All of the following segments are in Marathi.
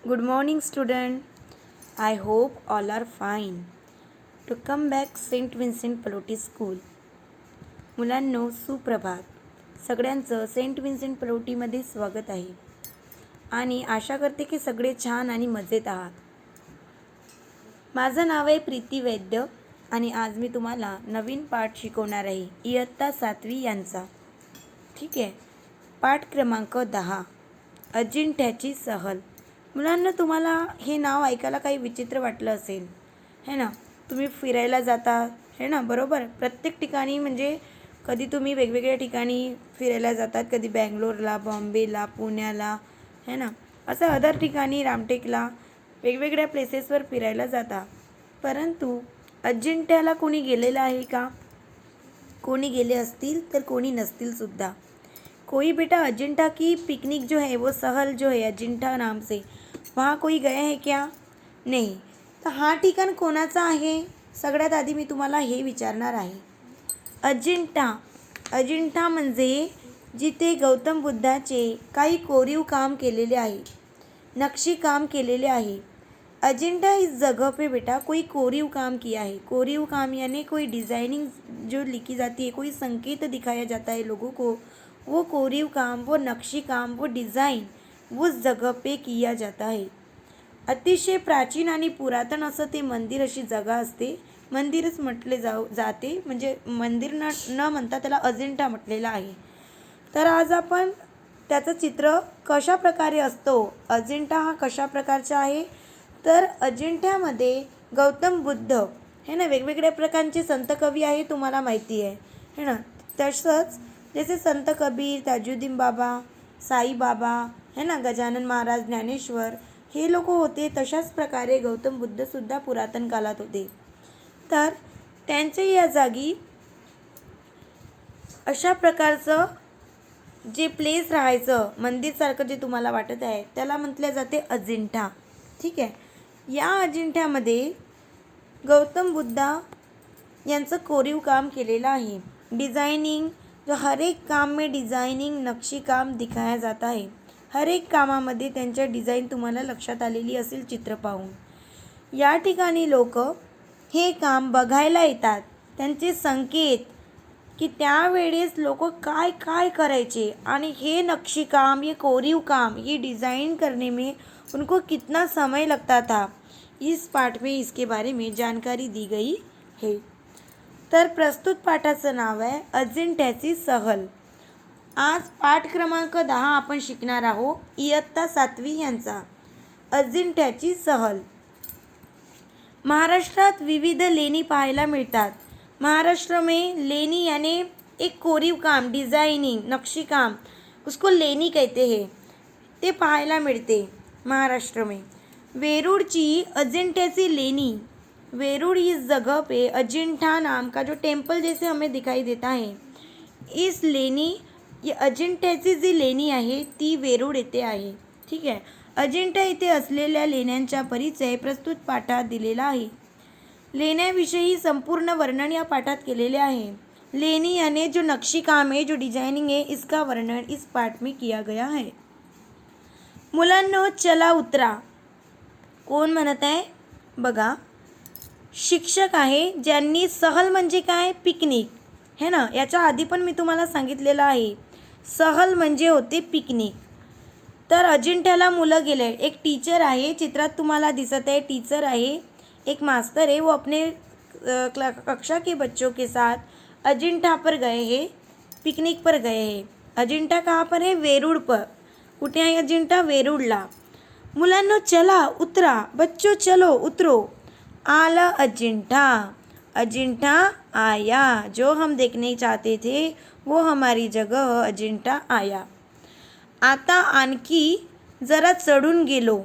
Good morning, student. I hope all are fine. To come back Saint Vincent Pallotti school. मुलांनो सुप्रभात. सगळ्यांचं सेंट विन्सेंट पलोटीमध्ये स्वागत आहे आणि आशा करते की सगळे छान आणि मजेत आहात. माझं नाव आहे प्रीती वैद्य आणि आज मी तुम्हाला नवीन पाठ शिकवणार आहे इयत्ता 7वी यांचा. ठीक आहे. पाठ क्रमांक 10 अजिंठ्याची सहल. मुलांना तुम्हाला हे नाव ऐकायला काही विचित्र वाटलं असेल है ना. तुम्ही फिरायला जाता है ना, बरोबर. प्रत्येक ठिकाणी म्हणजे कधी तुम्ही वेगवेगळ्या ठिकाणी फिरायला जातात, कधी बँगलोरला, बॉम्बेला, पुण्याला है ना, असं अदर ठिकाणी रामटेकला वेगवेगळ्या प्लेसेसवर फिरायला जाता. परंतु अजिंठ्याला कोणी गेलेलं आहे का? कोणी गेले असतील तर कोणी नसतील सुद्धा. कोई बेटा अजिंठा की पिकनिक जो है वो सहल जो है अजिंठा नाम से वहाँ कोई गया है क्या? नहीं. तर हा ठिकाण कोणाचा आहे? सगळ्यात आधी मी तुम्हाला हे विचारणार आहे. अजिंठा म्हणजे जिथे गौतम बुद्धाचे काही कोरीव काम केलेले आहे, नक्षी काम केलेले आहे. अजिंठा इस जगह पे बेटा कोई कोरीव काम किया है. कोरीव काम यानी कोई डिज़ाइनिंग जो लिखी जाती है, कोई संकेत दिखाया जाता है लोगों को, वो कोरीव काम, वो नक्शी काम, वो डिज़ाइन उस जगह पे किया जाता है. अतिशय प्राचीन आणि पुरातन असं ते मंदिर, अशी जागा असते. मंदिरच म्हटले जाते, म्हणजे मंदिर न म्हणता त्याला अजिंठा म्हटलेलं आहे. तर आज आपण त्याचं चित्र कशा प्रकारे असतो, अजिंठा हा कशा प्रकारचा आहे, तर अजिंठ्यामध्ये गौतम बुद्ध हे ना, वेगवेगळ्या प्रकारचे संत कवी आहे, तुम्हाला माहिती आहे है ना. तसंच जसे संत कबीर, ताजुद्दीन बाबा, साई बाबा है ना, गजानन महाराज, ज्ञानेश्वर हे लोक होते. तशाच प्रकारे गौतम बुद्धसुद्धा पुरातन काळात होते. तर त्यांच्या या जागी अशा प्रकारचं जे प्लेस राहायचं, मंदिरसारखं जे तुम्हाला वाटत आहे, त्याला म्हटले जाते अजिंठा. ठीक आहे. या अजिंठ्यामध्ये गौतम बुद्धा यांचं कोरीव काम केलेलं आहे. डिज़ाइनिंग जो हर एक काम में डिज़ाइनिंग नक्षी काम दिखाया जाता है. हर एक कामामध्ये त्यांच्या डिझाईन तुम्हाला लक्षात आलेली असेल चित्र पाहून. या ठिकाणी लोक हे काम बघायला येतात. त्यांचे संकेत की त्यावेळेस लोक काय काय करायचे आणि हे नक्षीकाम, ये कोरीव काम, ये डिज़ाइन करने में उनको कितना समय लगता था, इस पाठ में इसके बारे में जानकारी दी गई है. तर प्रस्तुत पाठाचं नाव आहे अजिंठ्याची सहल. आज पाठ क्रमांक 10 आपण शिकणार आहोत इयत्ता 7वी यांचा अजिंठ्याची सहल. महाराष्ट्रात विविध लेणी पाहायला मिळतात. महाराष्ट्र में लेनी यानी एक कोरीव काम, डिज़ाइनिंग, नक्शी काम, उसको लेनी कहते हैं. ते पाहायला मिळते महाराष्ट्र में. वेरूळची अजिंठ्याची लेनी. वेरूळ इस जगह पे अजिंठा नाम का जो टेम्पल जैसे हमें दिखाई देता है, इस लेनी, ये अजिंठ्याची जी लेणी आहे ती वेरूळ येथे आहे. ठीक आहे. अजिंठा येथे असलेल्या लेण्यांचा परिचय प्रस्तुत पाठात दिलेला आहे. लेण्याविषयी संपूर्ण वर्णन या पाठात केलेले आहे. लेनी यानी जो नक्शी काम है, जो डिजाइनिंग है, इसका वर्णन इस पाठ में किया गया है. मुलांनो चला उतरा. कोण म्हणत आहे बघा, शिक्षक आहे ज्यांनी सहल म्हणजे काय, पिकनिक है ना. याच्या आधी पण मी तुम्हाला सांगितलेलं आहे, सहल म्हणजे होते पिकनिक. तर अजिंठ्याला मुलं गेले. एक टीचर आहे, चित्रात तुम्हाला दिसत आहे टीचर आहे, एक मास्टर है, वो अपने कक्षा के बच्चों के साथ अजिंठा पर गए हैं, पिकनिक पर गए हैं. अजिंठा कहाँ पर है? वेरूळ पर. कुठे आहे अजिंठा? वेरूळला. मुलांनो चला उतरा, बच्चों चलो उतरो. आला अजिंठा. अजिंठा आया. जो हम देखने चाहते थे वो हमारी जगह अजिंठा आया. आता आणखी जरा चढून गेलो.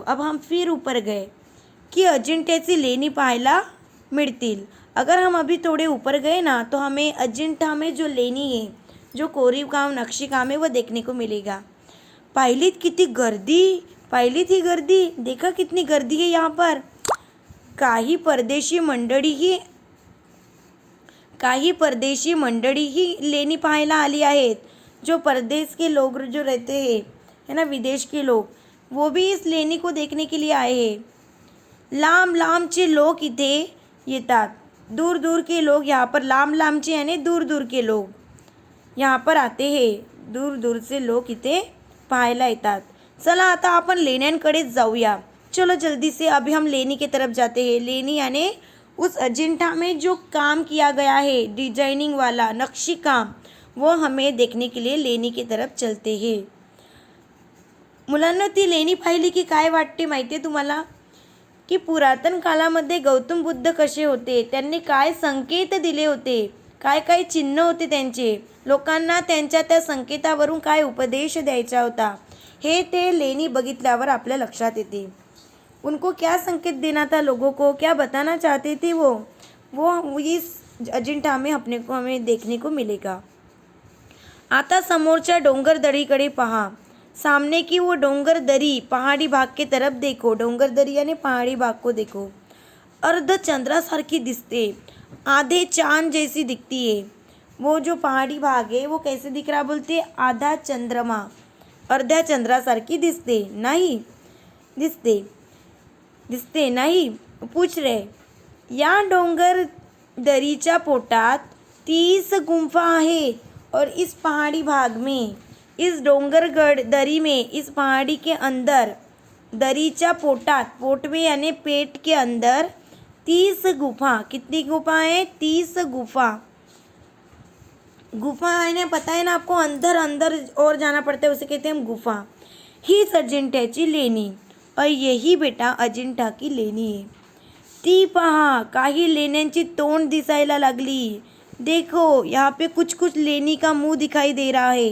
अब हम फिर ऊपर गए कि अजिंठ्याची लेणी पाहायला मिळतील. अगर हम अभी थोड़े ऊपर गए ना तो हमें अजिंठा में जो लेणी है, जो कोरीव काम, नक्षी काम है, वो देखने को मिलेगा. पाहिलीत किती गर्दी, पाहिलीत ही गर्दी, देखा कितनी गर्दी है यहाँ पर. काही परदेशी मंडळी ही लेणी पाहायला आली आहेत. जो परदेश के लोग जो रहते हैं है ना, विदेश के लोग, वो भी इस लेणी को देखने के लिए आए हैं। लांब लांबचे लोक इथे येतात, दूर दूर के लोग यहाँ पर, लांब लांबचे यानी दूर दूर के लोग यहाँ पर आते हैं, दूर दूरचे लोक इथे पाहायला येतात। चला आता आपण लेण्यांकडेच जाऊया। चलो जल्दी से अभी हम लेनी की तरफ जाते हैं। लेनी यानी उस अजिंठा में जो काम किया गया है, डिजाइनिंग वाला नक्शी काम, वो हमें देखने के लिए लेनी की तरफ चलते हैं। मुलांना ती लेणी पाहिली की काय वाटते माहिती आहे तुम्हाला? की पुरातन काळामध्ये गौतम बुद्ध कसे होते, त्यांनी काय संकेत दिले होते, काय काय चिन्ह होते त्यांचे, लोकांना त्यांच्या त्या संकेतावरून काय उपदेश द्यायचा होता, हे ते लेणी बघितल्यावर आपल्या लक्षात येते। उनको क्या संकेत देना था लोगों को, क्या बताना चाहते थे वो इस अजिंठा में अपने को हमें देखने को मिलेगा। आता समोरच्या डोंगर दरीकडे पहा, सामने की वो डोंगर दरी पहाड़ी भाग के तरफ देखो। डोंगर दरी यानी पहाड़ी भाग को देखो। अर्ध चंद्रासारखी दिसते, आधे चांद जैसी दिखती है। वो जो पहाड़ी भाग है वो कैसे दिख रहा बोलते, आधा चंद्रमा, अर्ध्या चंद्रासारखी दिसते नाही, दिसते नाही। पूछ रहे, या डोंगर दरीच्या पोटात 30 गुंफा आहे और इस पहाड़ी भाग में, इस डोंगरगढ़ दरी में, इस पहाड़ी के अंदर, दरीच्या पोटात, पोट में यानी पेट के अंदर 30 गुफा, कितनी गुफा है, 30 गुफा। गुफा है ना, पता है ना आपको, अंदर अंदर और जाना पड़ता है, उसे कहते हैं हम गुफा। हीच अजिंठ्याची लेणी, और यही बेटा अजिंठा की लेणी आहे। ती पहा, काही लेण्यांची तोंड दिसायला लागली। देखो यहाँ पे कुछ कुछ लेणी का मुंह दिखाई दे रहा है।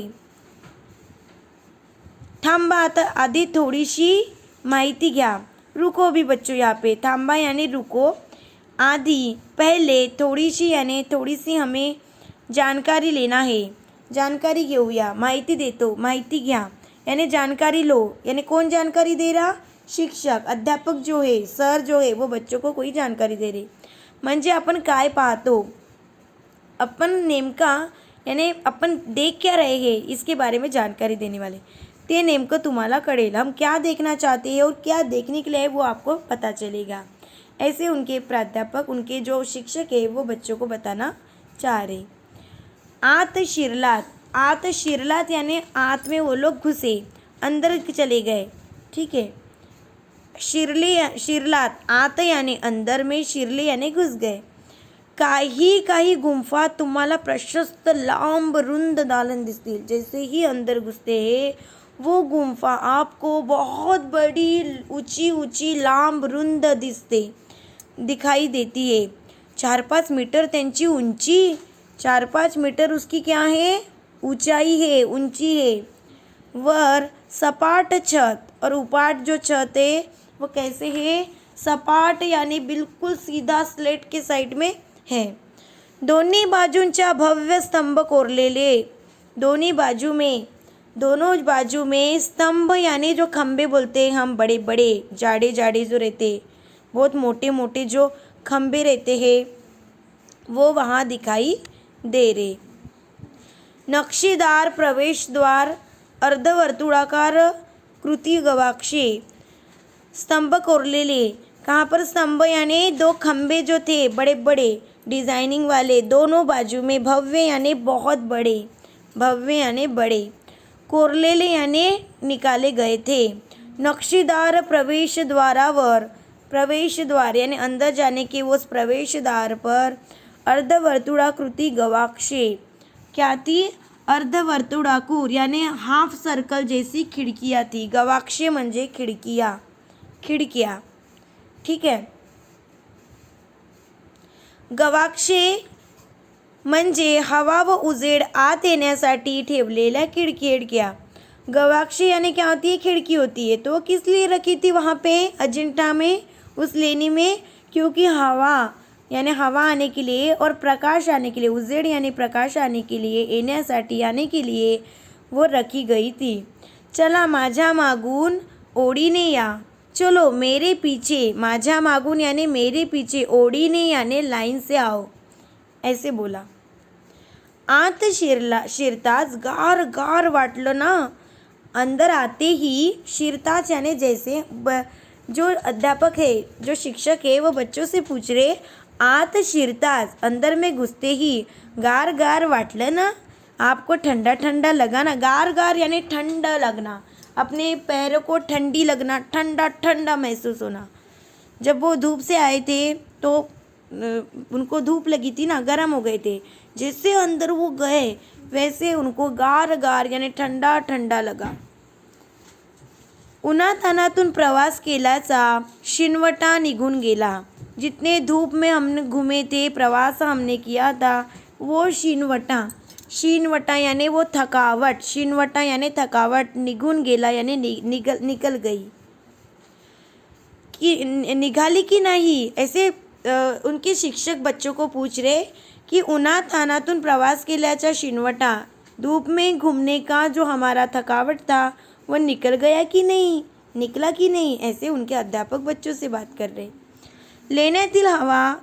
थांबा, आता आधी थोडीशी माहिती घ्या। रुको भी बच्चों, यहाँ पे थांबा यानी रुको, आधी पहले थोडीशी यानी थोड़ी सी हमें जानकारी लेना है। जानकारी घेऊया, माहिती देतो, माहिती घ्या यानी जानकारी लो, यानी कौन जानकारी दे रहा, शिक्षक, अध्यापक जो है, सर जो है, वो बच्चों को कोई जानकारी दे रहे। म्हणजे आपण काय पाहतो, अपन नेमका यानी अपन देख क्या रहे हैं, इसके बारे में जानकारी देने वाले, ते नेमकं तुम्हाला कळेल। हम क्या देखना चाहते हैं और क्या देखने के लिए है वो आपको पता चलेगा। ऐसे उनके प्राध्यापक, उनके जो शिक्षक है, वो बच्चों को बताना चाह रहे। आत शिरलात, आत शिरलात यानी आत में वो लोग घुसे, अंदर चले गए, ठीक है। शिरलात आत यानी अंदर में, शिरले यानी घुस गए। काही गुंफा तुम्हाला प्रशस्त लांब रुंद दालन दिसतील। जैसे ही अंदर घुसते हैं वो गुंफा आपको बहुत बड़ी ऊंची ऊंची लांब रुंद दिखाई देती है। 4-5 मीटर त्यांची ऊंची, 4-5 मीटर उसकी क्या है, ऊंचाई है, ऊंची है। वर सपाट छत, और उपाट जो छत है वो कैसे है, सपाट यानी बिल्कुल सीधा स्लेट के साइड में है। दोन्ही बाजूंच्या भव्य स्तंभ कोरलेले, दोनों बाजू में स्तंभ यानी जो खंबे बोलते हैं हम, बड़े बड़े जाड़े जाड़े जो रहते, बहुत मोटे मोटे जो खंबे रहते हैं, वो वहाँ दिखाई दे रहे। नक्षीदार प्रवेश द्वार, अर्धवर्तुळाकार कृती गवाक्षे, स्तंभ कोरलेले। कहाँ पर स्तंभ यानी 2 खंबे जो थे बड़े बड़े डिजाइनिंग वाले, दोनों बाजू में, भव्य यानी बहुत बड़े, भव्य यानी बड़े, कोरलेले यानी निकाले गए थे। नक्शीदार प्रवेश द्वारावर, प्रवेश द्वार यानी अंदर जाने के उस प्रवेश द्वार पर अर्धवर्तुळाकृती गवाक्षे, क्या थी, अर्धवर्तुळाकृर यानी हाफ सर्कल जैसी खिड़कियाँ थी। गवाक्षे म्हणजे खिड़कियाँ, ठीक है। गवाक्षे म्हणजे हवा व उजेड आत येण्यासाठी ठेवलेल्या खिड़कियाँ। गवाक्षे यानी क्या होती है, खिड़की होती है। तो किस लिए रखी थी वहाँ पे अजिंठा में, उस लेनी में, क्योंकि हवा यानी हवा आने के लिए और प्रकाश आने के लिए, उजेड यानी प्रकाश आने के लिए, येण्यासाठी आने के लिए वो रखी गई थी। चला माझ्या मागून ओढीने या, चलो मेरे पीछे, माझ्या मागून यानी मेरे पीछे, ओढीने यानी लाइन से आओ, ऐसे बोला। आत शिरताच गार गार वाटलं ना, अंदर आते ही शिरताज यानी जैसे जो अध्यापक है, जो शिक्षक है, वो बच्चों से पूछ रहे, आत शिरताज, अंदर में घुसते ही गार गार वाटलं ना, आपको ठंडा ठंडा लगा ना। गार गार यानी ठंडा लगना, अपने पैरों को ठंडी लगना, ठंडा ठंडा महसूस होना। जब वो धूप से आए थे तो उनको धूप लगी थी ना, गर्म हो गए थे। जैसे अंदर वो गए वैसे उनको गार गार यानी ठंडा ठंडा लगा। उन्हातान्हातून प्रवास केल्याचा शिनवटा निघून गेला। जितने धूप में हमने घूमे थे, प्रवास हमने किया था, वो शिनवटा यानी वो थकावट, शिनवटा यानी थकावट, निघून गेला यानी निकल गई। कि निघाली की नहीं, ऐसे उनके शिक्षक बच्चों को पूछ रहे कि उन्हातान्हातून प्रवास केल्याचा शिनवटा, धूप में घूमने का जो हमारा थकावट था वो निकल गया कि नहीं, निकला कि नहीं, ऐसे उनके अध्यापक बच्चों से बात कर रहे। लेण्यातील हवा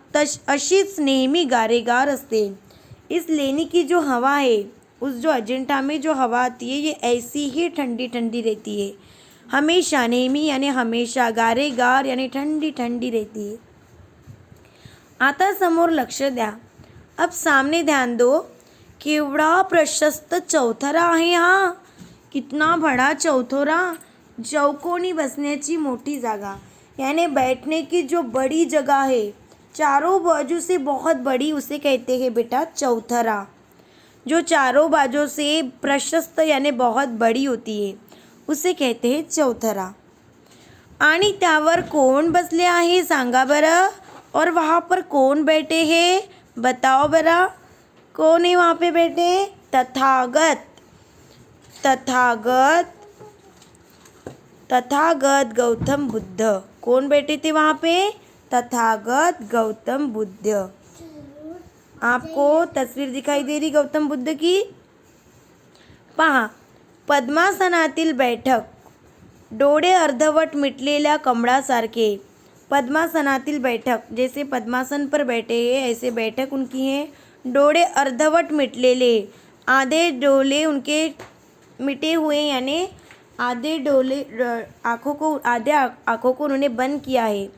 अशीच नेहमी गारेगार असते। इस लेनी की जो हवा है, उस जो अजंता में जो हवा आती है, ये ऐसी ही ठंडी ठंडी रहती है, हमेशा, नेहमी यानी हमेशा, गारेगार यानी ठंडी ठंडी रहती है। आता समोर लक्ष द्या, अब सामने ध्यान दो, केवढा प्रशस्त चौथरा आहे हा, कितना बड़ा चौथरा, चौकोनी बसण्याची मोठी जागा, यानी बैठने की जो बड़ी जगह है, चारों बाजू से बहुत बड़ी, उसे कहते हैं बेटा चौथरा। जो चारों बाजू से प्रशस्त यानी बहुत बड़ी होती है, उसे कहते हैं चौथरा। आणि त्यावर कोण बसले आहे सांगा बरं, और वहाँ पर कौन बैठे हैं बताओ बरा, कौन है वहाँ पे बैठे, तथागत, तथागत, तथागत गौतम बुद्ध। कौन बैठे थे वहाँ पे, तथागत गौतम बुद्ध। आपको तस्वीर दिखाई दे रही गौतम बुद्ध की, पहा, पद्मासनातील बैठक, डोळे अर्धवट मिटलेल्या कमळासारखे। पद्मासनातील बैठक, जैसे पद्मासन पर बैठे हैं ऐसे बैठक उनकी है। डोळे अर्धवट मिटलेले, आधे डोले उनके मिटे हुए यानी आधे डोले आधे आँखों को उन्होंने बंद किया है।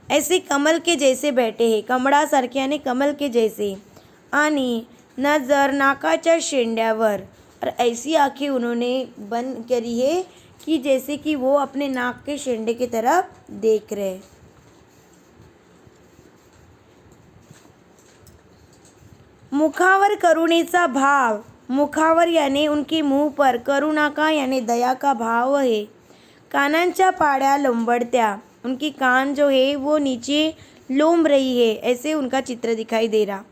ऐसे कमल के जैसे बैठे हैं, कमळासारखे यानी कमल के जैसे। आणि नजर नाकाच्या शेंड्यावर, और ऐसी आँखें उन्होंने बंद करी है कि जैसे कि वो अपने नाक के शेंडे की तरफ देख रहे। मुखावर करुणेचा भाव, मुखावर यानी उनके मुंह पर, करुणा का यानी दया का भाव है। कानांच्या पाड्या लोंबड़त्या, उनकी कान जो है वो नीचे लोंब रही है, ऐसे उनका चित्र दिखाई दे रहा।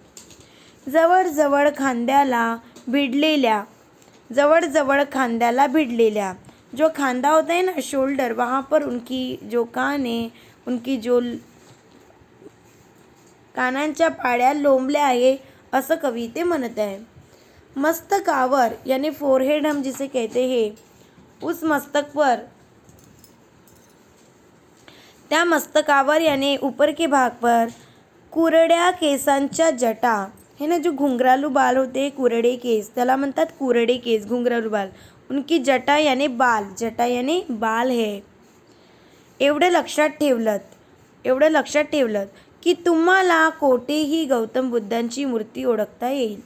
जवळ जवळ खांद्याला भिडलेल्या, जवळ जवळ खांद्याला भिडलेल्या, जो खांदा होता है ना, शोल्डर, वहाँ पर उनकी जो कान है, उनकी जो कानांच्या पाड्या लोंबल्या आहे, असं कवी ते म्हणत आहे। मस्तकावर यानी फोरहेड हम जिसे कहते हैं, उस मस्तक पर, त्या मस्तकावर यानी ऊपर के भाग पर कुरड्या केसांच्या जटा है ना, जो घुंघरालू बाल होते, कुरडे केस, त्याला म्हणतात कुरडे केस, घुंघरालू बाल। उनकी जटा यानी बाल, जटा यानी बाल है। एवढं लक्षात ठेवलं की तुम्हाला कोठेही गौतम बुद्धांची मूर्ती ओळखता येईल।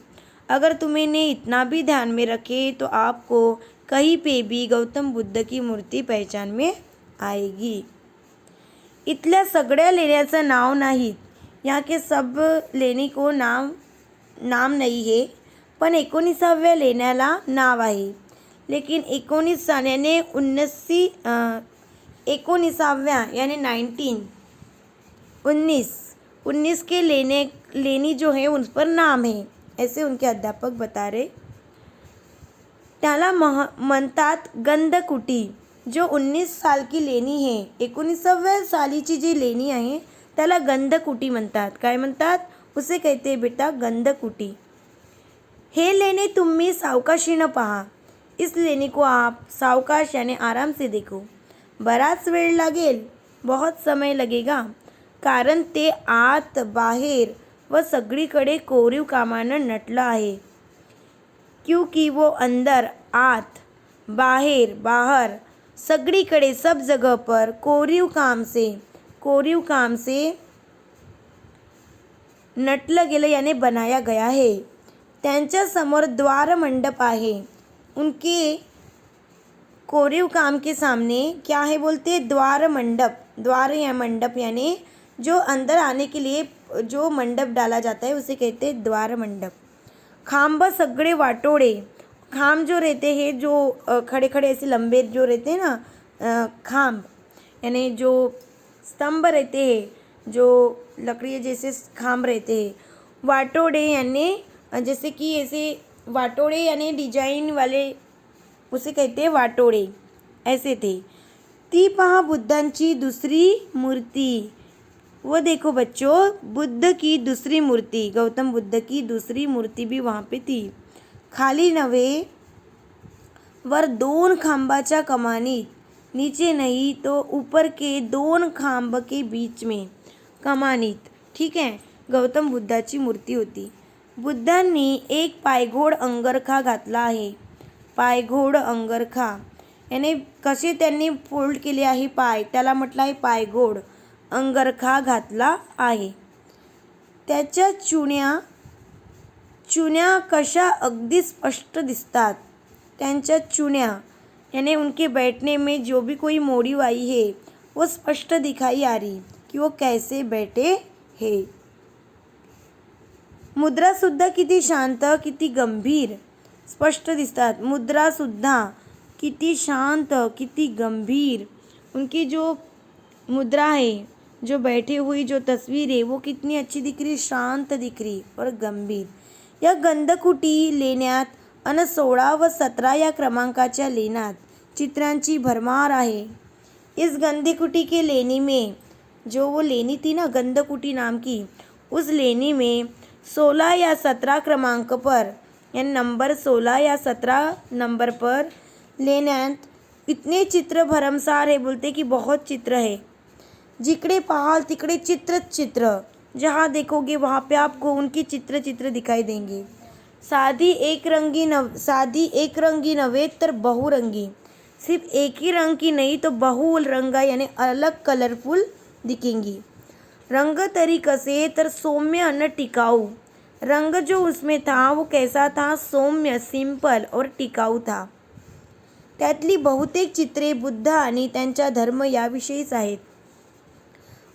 अगर तुमने इतना भी ध्यान में रखे तो आपको कहीं पे भी गौतम बुद्ध की मूर्ति पहचान में आएगी। इथल्या सगळ्या लेण्याचं नाव नाहीत, यहाँ के सब लेणी को नाम नहीं है, पण 19व्या लेण्याला नाव आहे। लेकिन 19व्या यानी 19 के लेनी जो है उन पर नाम है, ऐसे उनके अध्यापक बता रहे। त्याला म्हणतात गंधकुटी, जो 19 साल की लेणी है, 19व्या सालीची जी लेणी आहे त्याला गंधकुटी म्हणतात। काय म्हणतात, उसे कहते बेटा गंधकुटी। हे लेणे तुम्ही सावकाशीनं पहा, इस लेणी को आप सावकाश यानी आराम से देखो। बराच वेळ लागेल, बहुत समय लगेगा, कारण ते आत बाहेर व सगळीकडे कोरीव कामानं नटलं आहे। क्योंकि वो अंदर आत बाहेर बाहर सगळीकडे सब जगह पर कोरीव काम से नटलं गेलं याने बनाया गया है. त्यांच्या समोर द्वार मंडप आहे. उनके कोरीव काम के सामने क्या है बोलते द्वार मंडप. द्वार या मंडप यानी जो अंदर आने के लिए जो मंडप डाला जाता है उसे कहते हैं द्वार मंडप. खांब सगळे वाटोळे. खांब जो रहते हैं जो खड़े खड़े ऐसे लंबे जो रहते हैं ना खांब यानी जो स्तंभ रहते हैं जो लकड़ी जैसे खांब रहते हैं. वाटोळे यानी जैसे कि ऐसे वाटोळे यानी डिजाइन वाले उसे कहते हैं वाटोळे ऐसे थे. ती पहा बुद्धांची दुसरी मूर्ति. वो देखो बच्चों बुद्ध की दूसरी मूर्ति गौतम बुद्ध की दूसरी मूर्ति भी वहाँ पे थी. खाली नव्हे वर 2 खांबाच्या कमानीत. नीचे नहीं तो ऊपर के 2 खांब के बीच में कमानीत. ठीक है गौतम बुद्धाची मूर्ती होती. बुद्धांनी एक पायघोड अंगरखा घातला आहे. पायघोड अंगरखा याने कसे त्यांनी फोल्ड केले आहे पाय त्याला म्हटलं आहे पायघोड. अंगरखा घातला आहे. त्याच्या चुण्या कशा अगदी स्पष्ट दिसतात. त्यांच्या चुण्या यानी उनके बैठने में जो भी कोई मोड़ीव आई है वो स्पष्ट दिखाई आ रही कि वो कैसे बैठे है. मुद्रा सुद्धा किती शांत किती गंभीर स्पष्ट दिसतात. मुद्रा सुद्धा किती शांत किती गंभीर. उनकी जो मुद्रा है जो बैठे हुई जो तस्वीर है वो कितनी अच्छी दिख रही शांत दिख रही और गंभीर. या गंधकुटी लेण्यात अन 16 व 17 या क्रमांकाच्या लेण्यात चित्रांची भरमार आहे. इस गंधकुटी के लेनी में जो वो लेनी थी ना गंधकुटी नाम की उस लेनी में 16 या 17 क्रमांक पर यानी नंबर 16 या 17 नंबर पर लेण्यात इतने चित्र भरमसार है बोलते कि बहुत चित्र है. जिकडे पाहाल तिकडे चित्र जहाँ देखोगे वहाँ पे आपको उनकी चित्र दिखाई देंगे. साधी एक रंगी नव्हे तर बहुरंगी. सिर्फ एक ही रंग की नहीं तो बहुरंग यानी अलग कलरफुल दिखेंगी. रंग तरी कसे तर सौम्य अन टिकाऊ. रंग जो उसमें था वो कैसा था सौम्य सिंपल और टिकाऊ था. त्यातली बहुतेक चित्रे बुद्ध आणि त्यांचा धर्म याविषयीच आहेत.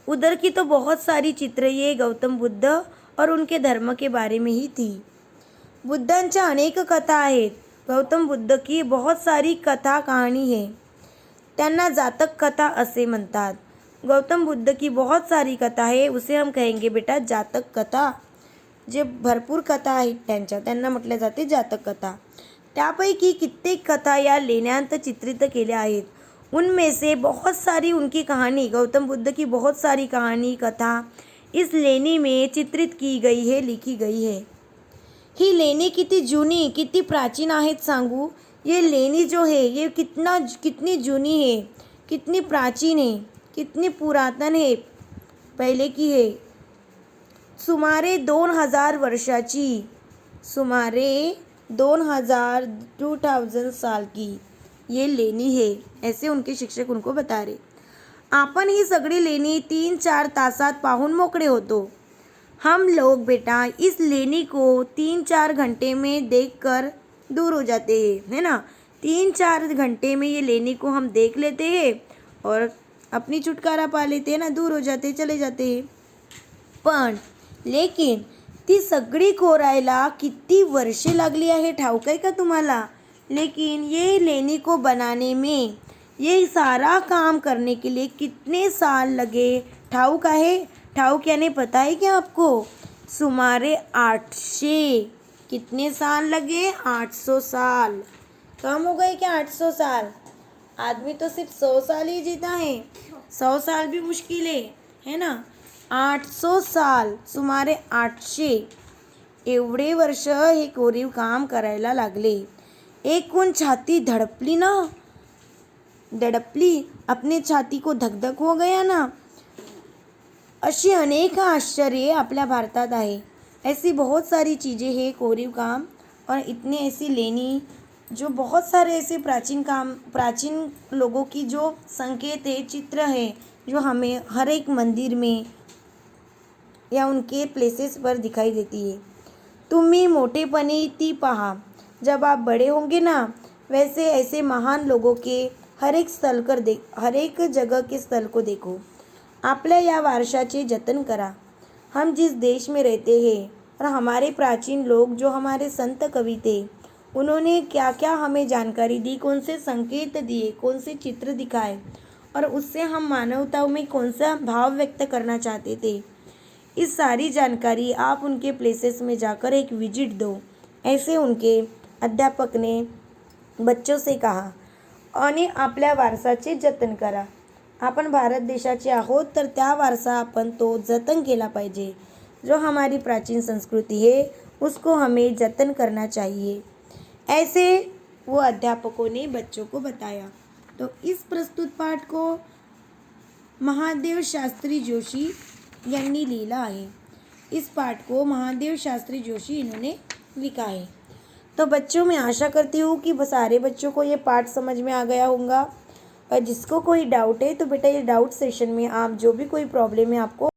उधर की तो बहुत सारी चित्र ये गौतम बुद्ध और उनके धर्म के बारे में ही थी. बुद्धांच्या अनेक कथा आहेत. गौतम बुद्ध की बहुत सारी कथा कहानी है. त्यांना जातक कथा असे म्हणतात. गौतम बुद्ध की बहुत सारी कथा है उसे हम कहेंगे बेटा जातक कथा. जे भरपूर कथा आहेत त्यांना म्हटले जाते जातक कथा. त्यापैकी कित्येक कथा या लेण्यात चित्रित केल्या आहेत. उनमें से बहुत सारी उनकी कहानी गौतम बुद्ध की बहुत सारी कहानी कथा इस लेनी में चित्रित की गई है लिखी गई है. ही लेणी किती जुनी किती प्राचीन आहेत सांगू. ये लेनी जो है ये कितनी जुनी है कितनी प्राचीन है कितनी पुरातन है पहले की है. सुमारे 2000 वर्षाची. सुमारे 2000 साल की ये लेनी है ऐसे उनके शिक्षक उनको बता रहे. आपण ही सगळी लेणी 3-4 तासात पाहून मोकळे होतो. हम लोग बेटा इस लेनी को 3-4 घंटे में देखकर दूर हो जाते हैं है ना. 3-4 घंटे में ये लेनी को हम देख लेते हैं और अपनी छुटकारा पा लेते हैं ना दूर हो जाते चले जाते हैं. पण लेकिन ती सगळी कोरायला किती वर्षे लागली आहे ठाऊक आहे का तुम्हाला. लेकिन ये लेनी को बनाने में ये सारा काम करने के लिए कितने साल लगे ठाऊक आहे. ठाऊक यानी पता है क्या आपको. सुमारे 800. कितने साल लगे 800 साल. कम हो गए क्या 800 साल. आदमी तो सिर्फ 100 साल ही जीता है. 100 साल भी मुश्किल है ना. 800 साल सुमारे 800 एवढे वर्ष हे कोरीव काम करायला लागले. एकूण छाती धड़पली अपने छाती को धकधक हो गया ना. अशी अनेक आश्चर्य आपल्या भारतात आहे. ऐसी बहुत सारी चीज़ें हैं कोरीव काम और इतनी ऐसी लेनी जो बहुत सारे ऐसे प्राचीन लोगों की जो संकेत है, चित्र है, जो हमें हर एक मंदिर में या उनके प्लेसेस पर दिखाई देती है। तुम्ही मोठेपणी ती पहा। जब आप बड़े होंगे ना, वैसे ऐसे महान लोगों के हर एक जगह के स्थल को देखो। आपल्या या वारशाचे जतन करा। हम जिस देश में रहते हैं और हमारे प्राचीन लोग जो हमारे संत कवि थे, उन्होंने क्या क्या हमें जानकारी दी, कौन से संकेत दिए, कौन से चित्र दिखाए और उससे हम मानवताओं में कौन सा भाव व्यक्त करना चाहते थे, इस सारी जानकारी आप उनके प्लेसेस में जाकर एक विजिट दो, ऐसे उनके अध्यापक ने बच्चों से कहा। आणि आपल्या वारसाचे जतन करा। आपण भारत देशाचे आहोत, तर त्या वारसा आपण तो जतन केला पाहिजे। जो हमारी प्राचीन संस्कृति है, उसको हमें जतन करना चाहिए, ऐसे वो अध्यापकों ने बच्चों को बताया। तो इस प्रस्तुत पाठ को महादेव शास्त्री जोशी यांनी लिहिला है। इस पाठ को महादेव शास्त्री जोशी इन्होंने लिखा है। तो बच्चों, मैं आशा करती हूँ कि सारे बच्चों को ये पाठ समझ में आ गया होगा। और जिसको कोई डाउट है तो बेटा ये डाउट सेशन में आप जो भी कोई प्रॉब्लम है आपको